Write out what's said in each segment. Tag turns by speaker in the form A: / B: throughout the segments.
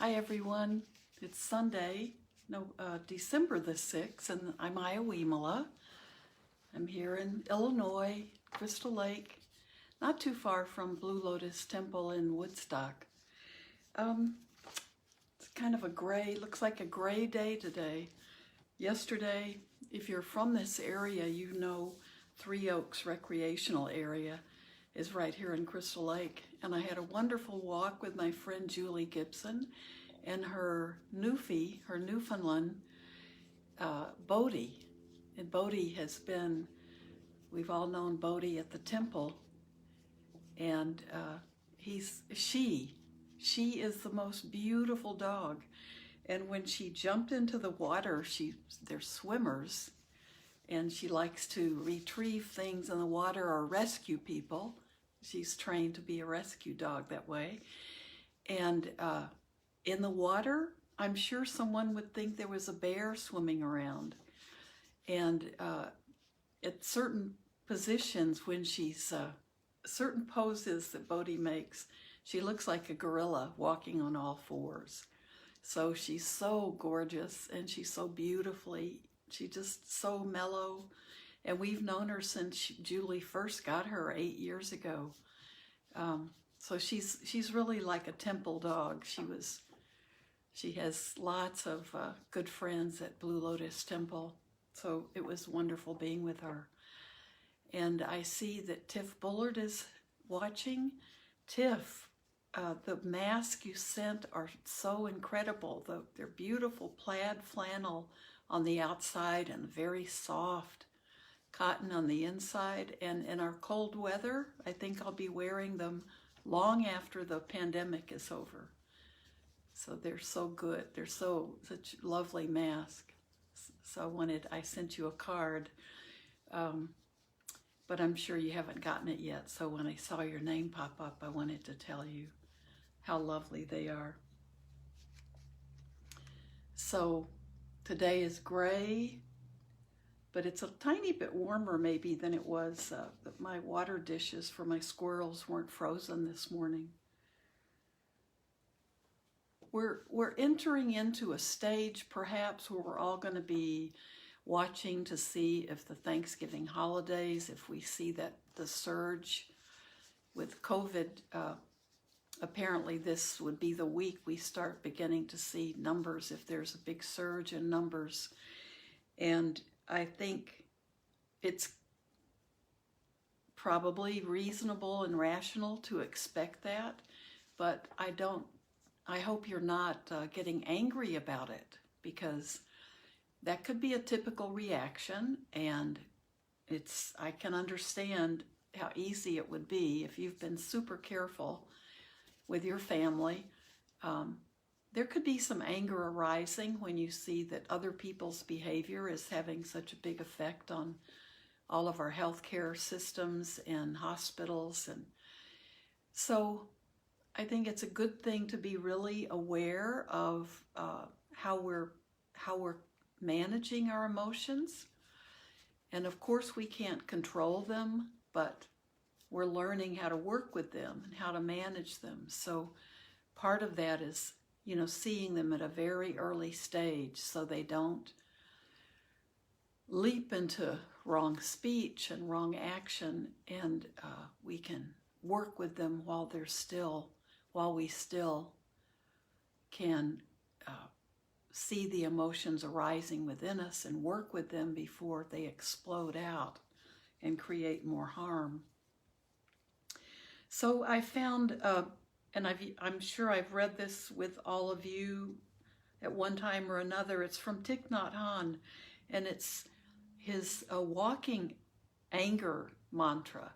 A: Hi everyone, it's Sunday, December the 6th, and I'm Ayya Vimala. I'm here in Illinois, Crystal Lake, not too far from Blue Lotus Temple in Woodstock. It's kind of looks like a gray day today. Yesterday, if you're from this area, you know Three Oaks Recreational Area is right here in Crystal Lake. And I had a wonderful walk with my friend Julie Gibson and her Newfie, her Newfoundland, Bodie. And Bodie we've all known Bodie at the temple. And she is the most beautiful dog. And when she jumped into the water, they're swimmers, and she likes to retrieve things in the water or rescue people. She's trained to be a rescue dog that way. And in the water, I'm sure someone would think there was a bear swimming around. And at certain positions, when certain poses that Bodhi makes, she looks like a gorilla walking on all fours. So she's so gorgeous, and she's so she's just so mellow. And we've known her since Julie first got her 8 years ago. So she's really like a temple dog. She has lots of good friends at Blue Lotus Temple. So it was wonderful being with her. And I see that Tiff Bullard is watching. Tiff, the masks you sent are so incredible. They're beautiful plaid flannel on the outside and very soft cotton on the inside. And in our cold weather, I think I'll be wearing them long after the pandemic is over. So they're so good. They're such lovely masks. So I sent you a card, but I'm sure you haven't gotten it yet. So when I saw your name pop up, I wanted to tell you how lovely they are. So today is gray, but it's a tiny bit warmer maybe than it was. But my water dishes for my squirrels weren't frozen this morning. We're entering into a stage perhaps where we're all going to be watching to see if the Thanksgiving holidays, if we see that the surge with COVID, apparently this would be the week we start beginning to see numbers, if there's a big surge in numbers. And I think it's probably reasonable and rational to expect that, but I hope you're not getting angry about it, because that could be a typical reaction, and I can understand how easy it would be if you've been super careful with your family. There could be some anger arising when you see that other people's behavior is having such a big effect on all of our healthcare systems and hospitals. And so I think it's a good thing to be really aware of how we're managing our emotions. And of course we can't control them, but we're learning how to work with them and how to manage them. So part of that is, seeing them at a very early stage so they don't leap into wrong speech and wrong action, and we can work with them while we still can see the emotions arising within us and work with them before they explode out and create more harm. So I found, and I'm sure I've read this with all of you at one time or another. It's from Thich Nhat Hanh, and it's his walking anger mantra.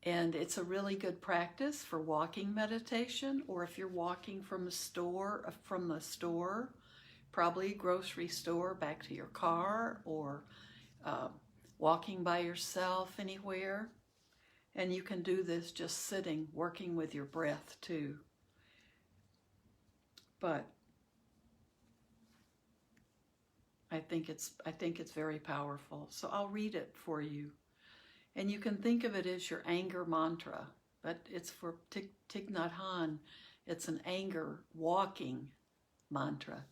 A: And it's a really good practice for walking meditation, or if you're walking from the store, probably a grocery store, back to your car, or walking by yourself anywhere. And you can do this just sitting, working with your breath too. But I think it's very powerful. So I'll read it for you. And you can think of it as your anger mantra, but it's for Thich Nhat Hanh. It's an anger walking mantra.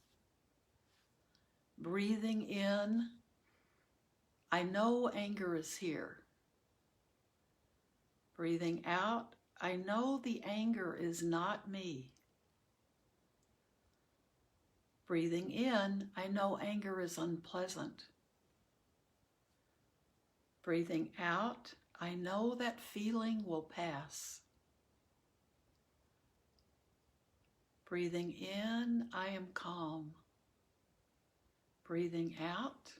A: Breathing in, I know anger is here. Breathing out, I know the anger is not me. Breathing in, I know anger is unpleasant. Breathing out, I know that feeling will pass. Breathing in, I am calm. Breathing out,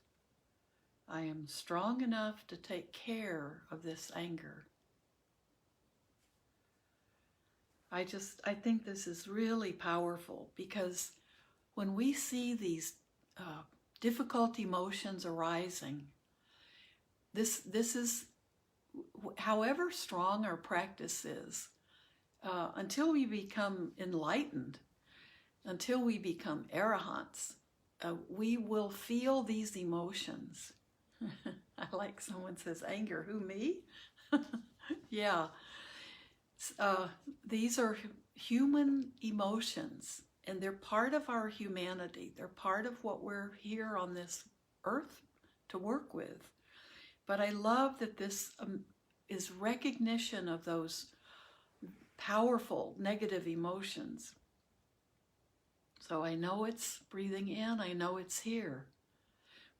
A: I am strong enough to take care of this anger. I think this is really powerful, because when we see these difficult emotions arising, this is, however strong our practice is, until we become enlightened, until we become arahants, we will feel these emotions. I like someone says, anger, who, me? Yeah. These are human emotions, and they're part of our humanity. They're part of what we're here on this earth to work with. But I love that this is recognition of those powerful negative emotions. So I know it's breathing in, I know it's here.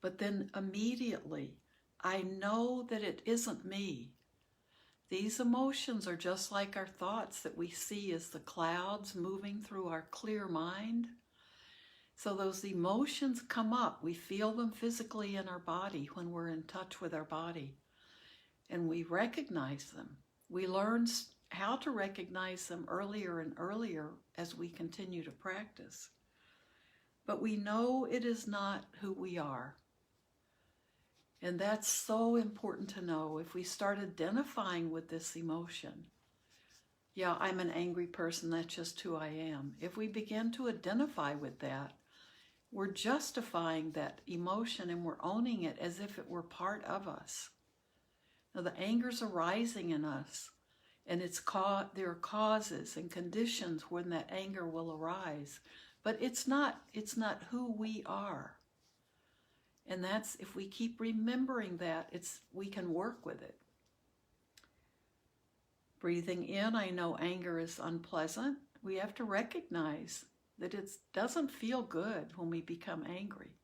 A: But then immediately, I know that it isn't me. These emotions are just like our thoughts that we see as the clouds moving through our clear mind. So those emotions come up. We feel them physically in our body when we're in touch with our body. And we recognize them. We learn how to recognize them earlier and earlier as we continue to practice. But we know it is not who we are. And that's so important to know. If we start identifying with this emotion, yeah, I'm an angry person, that's just who I am. If we begin to identify with that, we're justifying that emotion and we're owning it as if it were part of us. Now, the anger's arising in us, and there are causes and conditions when that anger will arise. But it's not who we are. And that's, if we keep remembering that, we can work with it. Breathing in, I know anger is unpleasant. We have to recognize that it doesn't feel good when we become angry.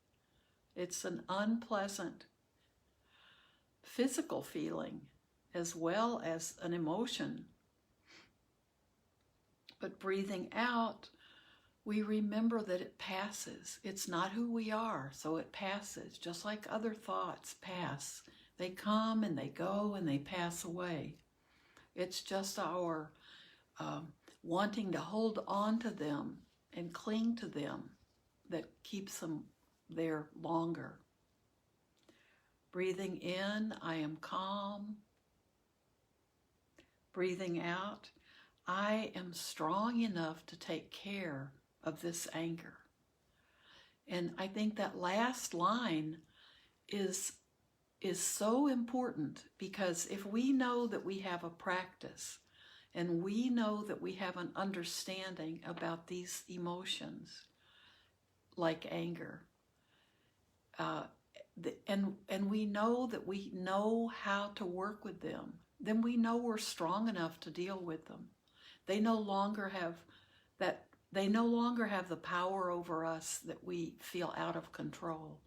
A: It's an unpleasant physical feeling as well as an emotion. But breathing out, we remember that it passes. It's not who we are, so it passes, just like other thoughts pass. They come and they go and they pass away. It's just our wanting to hold on to them and cling to them that keeps them there longer. Breathing in, I am calm. Breathing out, I am strong enough to take care of this anger. And I think that last line is so important, because if we know that we have a practice and we know that we have an understanding about these emotions like anger, and we know that we know how to work with them, then we know we're strong enough to deal with them. They no longer have the power over us that we feel out of control.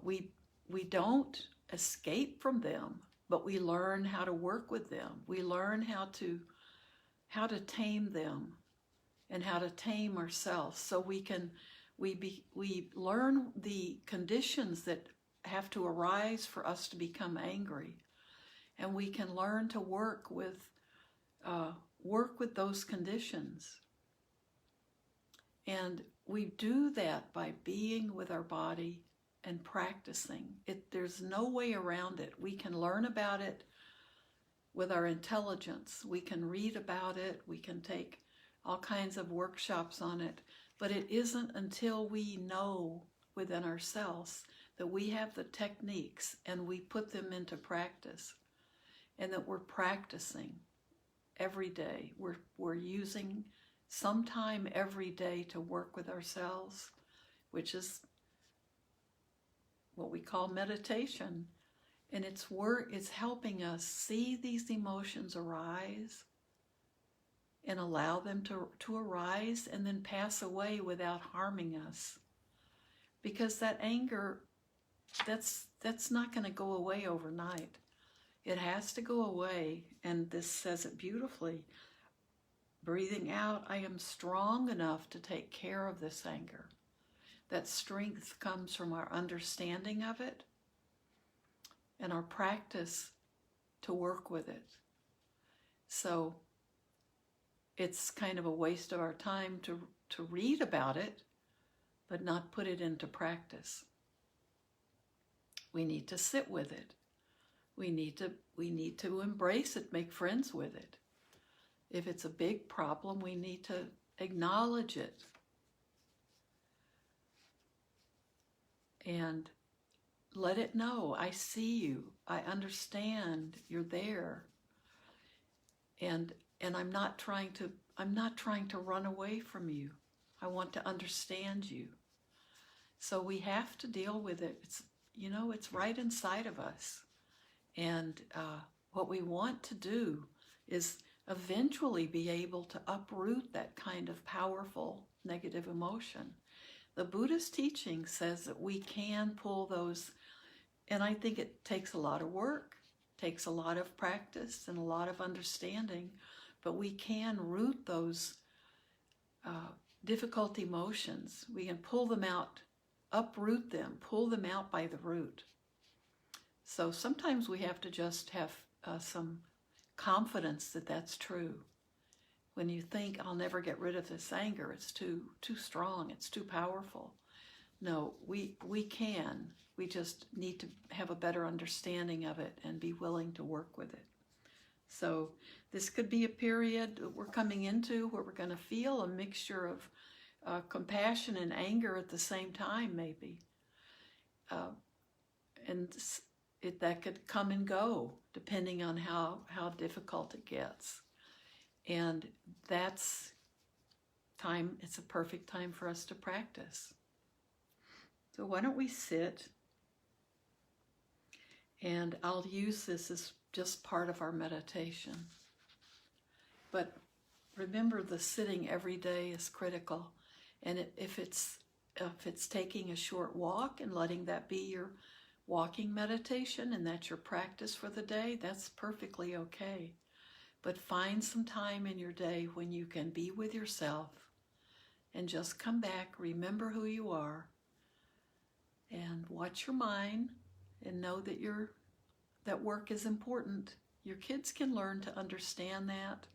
A: We don't escape from them, but we learn how to work with them. We learn how to tame them and how to tame ourselves, so we learn the conditions that have to arise for us to become angry, and we can learn to work with those conditions. And we do that by being with our body and practicing it. There's no way around it. We can learn about it with our intelligence. We can read about it. We can take all kinds of workshops on it. But it isn't until we know within ourselves that we have the techniques and we put them into practice, and that we're practicing. every day. We're using some time every day to work with ourselves, which is what we call meditation. And it's helping us see these emotions arise and allow them to arise and then pass away without harming us. Because that anger, that's not going to go away overnight. It has to go away, and this says it beautifully. Breathing out, I am strong enough to take care of this anger. That strength comes from our understanding of it and our practice to work with it. So it's kind of a waste of our time to read about it, but not put it into practice. We need to sit with it. We need to embrace it, make friends with it. If it's a big problem, we need to acknowledge it. And let it know, I see you, I understand, you're there. And I'm not trying to run away from you. I want to understand you. So we have to deal with it. It's right inside of us. And what we want to do is eventually be able to uproot that kind of powerful negative emotion. The Buddhist teaching says that we can pull those, and I think it takes a lot of work, takes a lot of practice and a lot of understanding, but we can root those difficult emotions. We can pull them out, uproot them, pull them out by the root. So sometimes we have to just have some confidence that that's true. When you think, I'll never get rid of this anger, it's too strong, it's too powerful. No, we can. We just need to have a better understanding of it and be willing to work with it. So this could be a period that we're coming into where we're going to feel a mixture of compassion and anger at the same time, maybe. That could come and go depending on how difficult it gets. And that's time, it's a perfect time for us to practice. So why don't we sit, and I'll use this as just part of our meditation. But remember, the sitting every day is critical. And if it's taking a short walk and letting that be your walking meditation and that's your practice for the day, that's perfectly okay. But find some time in your day when you can be with yourself and just come back, remember who you are, and watch your mind and know that work is important. Your kids can learn to understand that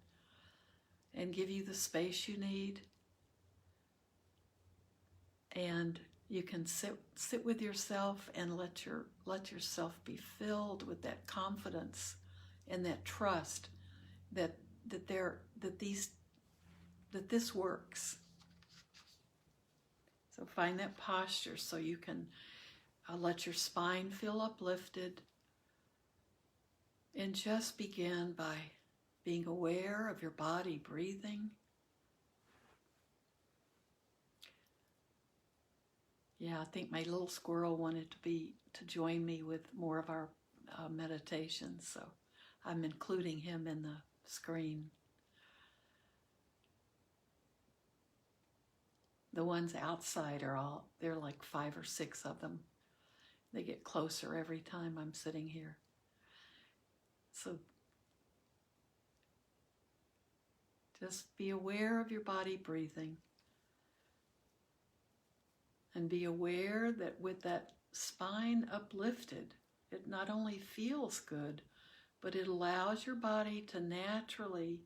A: and give you the space you need. And you can sit with yourself and let yourself be filled with that confidence and that trust that this works. So find that posture so you can let your spine feel uplifted, and just begin by being aware of your body breathing. Yeah, I think my little squirrel wanted to join me with more of our meditations, so I'm including him in the screen. The ones outside they're like 5 or 6 of them. They get closer every time I'm sitting here. So just be aware of your body breathing. And be aware that with that spine uplifted, it not only feels good, but it allows your body to naturally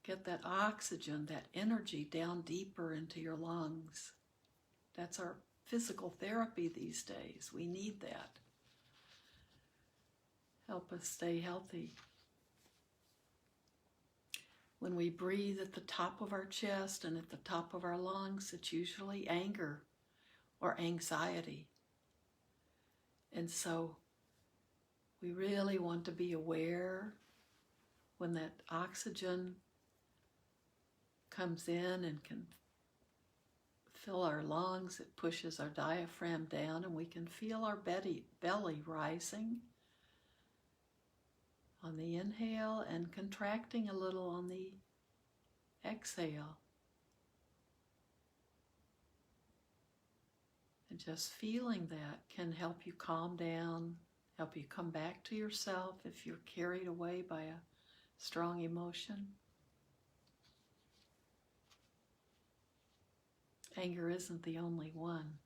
A: get that oxygen, that energy down deeper into your lungs. That's our physical therapy these days. We need that. Help us stay healthy. When we breathe at the top of our chest and at the top of our lungs, it's usually anger or anxiety. And so we really want to be aware when that oxygen comes in and can fill our lungs, it pushes our diaphragm down and we can feel our belly rising on the inhale and contracting a little on the exhale. And just feeling that can help you calm down, help you come back to yourself if you're carried away by a strong emotion. Anger isn't the only one.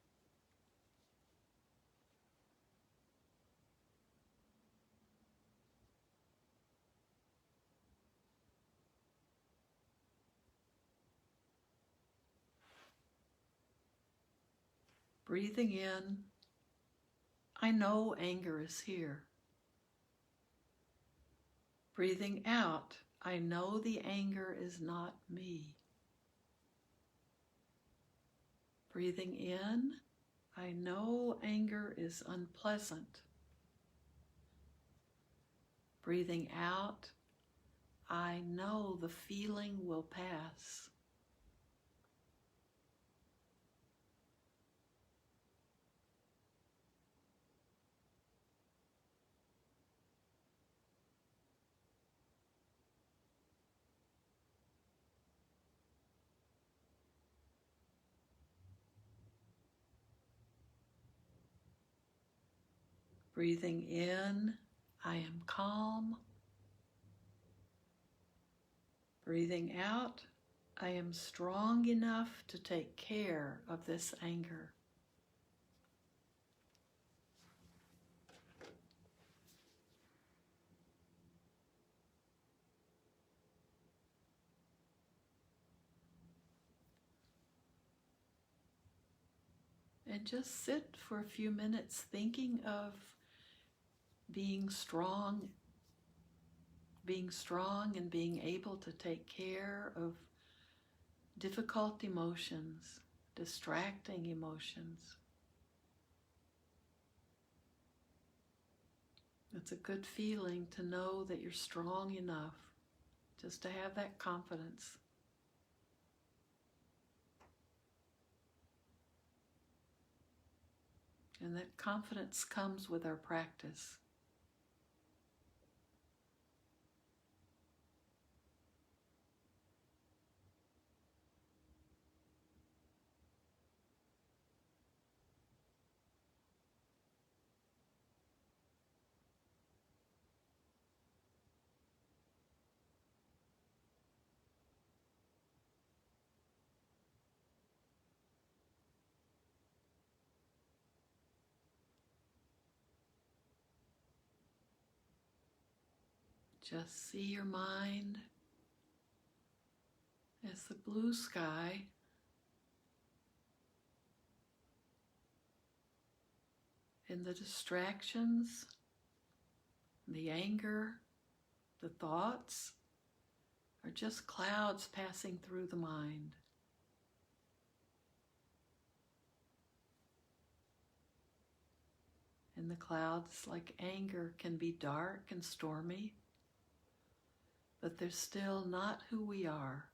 A: Breathing in, I know anger is here. Breathing out, I know the anger is not me. Breathing in, I know anger is unpleasant. Breathing out, I know the feeling will pass. Breathing in, I am calm. Breathing out, I am strong enough to take care of this anger. And just sit for a few minutes thinking of being strong and being able to take care of difficult emotions, distracting emotions. It's a good feeling to know that you're strong enough, just to have that confidence. And that confidence comes with our practice. Just see your mind as the blue sky, and the distractions, the anger, the thoughts are just clouds passing through the mind. And the clouds, like anger, can be dark and stormy, but they're still not who we are.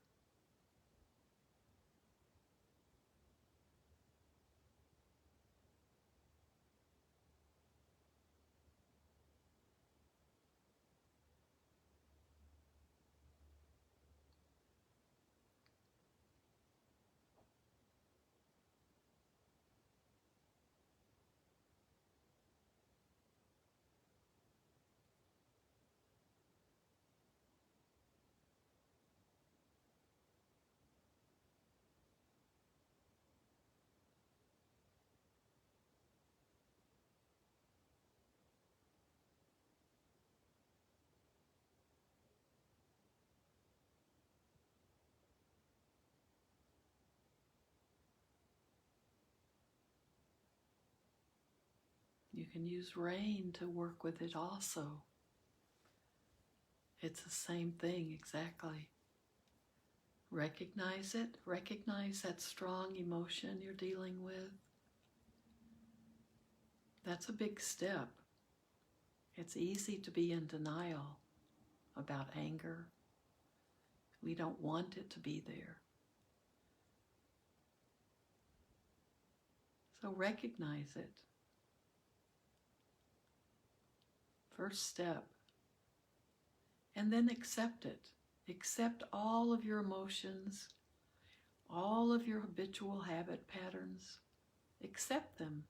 A: You can use rain to work with it also. It's the same thing exactly. Recognize it, recognize that strong emotion you're dealing with. That's a big step. It's easy to be in denial. about anger. We don't want it to be there. So recognize it. First step. And then accept it. Accept all of your emotions, all of your habitual habit patterns. Accept them.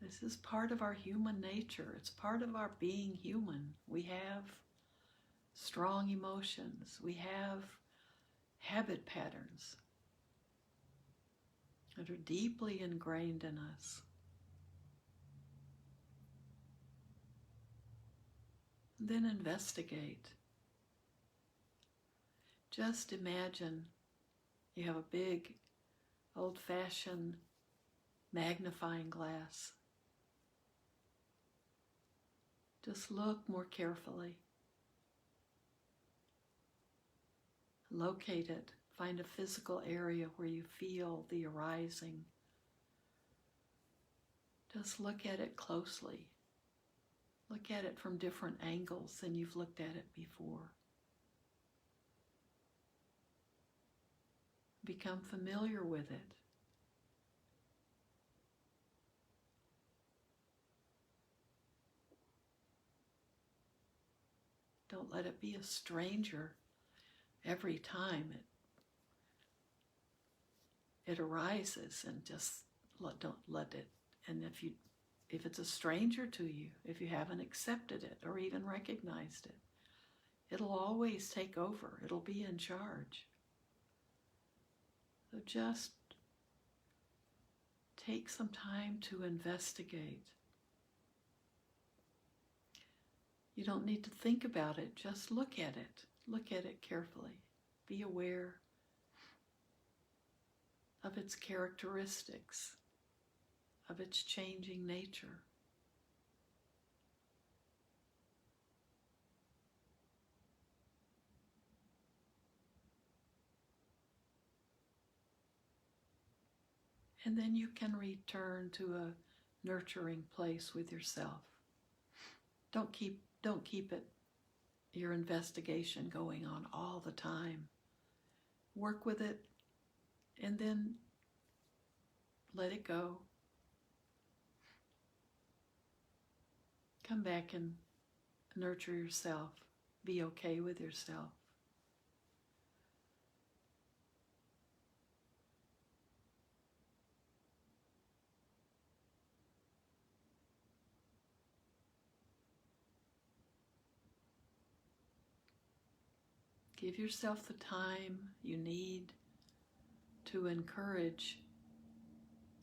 A: This is part of our human nature. It's part of our being human. We have strong emotions. We have habit patterns that are deeply ingrained in us. Then investigate. Just imagine you have a big, old-fashioned magnifying glass. Just look more carefully. Locate it. Find a physical area where you feel the arising. Just look at it closely. Look at it from different angles than you've looked at it before. Become familiar with it. Don't let it be a stranger every time it arises, and just don't let it. And if it's a stranger to you, if you haven't accepted it or even recognized it, it'll always take over. It'll be in charge. So just take some time to investigate. You don't need to think about it. Just look at it. Look at it carefully. Be aware of its characteristics, of its changing nature. And then you can return to a nurturing place with yourself. Don't keep your investigation going on all the time. Work with it and then let it go. Come back and nurture yourself. Be okay with yourself. Give yourself the time you need to encourage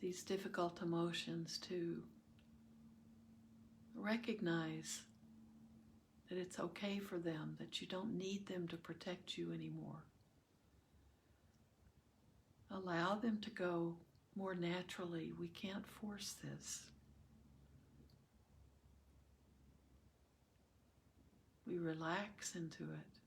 A: these difficult emotions, to recognize that it's okay for them, that you don't need them to protect you anymore. Allow them to go more naturally. We can't force this. We relax into it.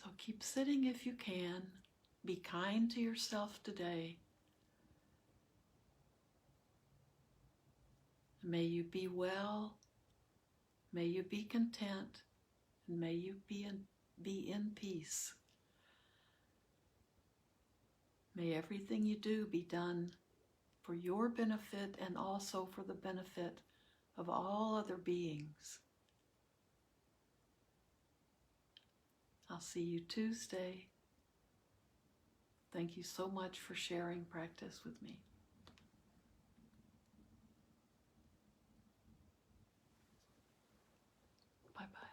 A: So keep sitting if you can. Be kind to yourself today. May you be well. May you be content. And may you be in peace. May everything you do be done for your benefit and also for the benefit of all other beings. I'll see you Tuesday. Thank you so much for sharing practice with me.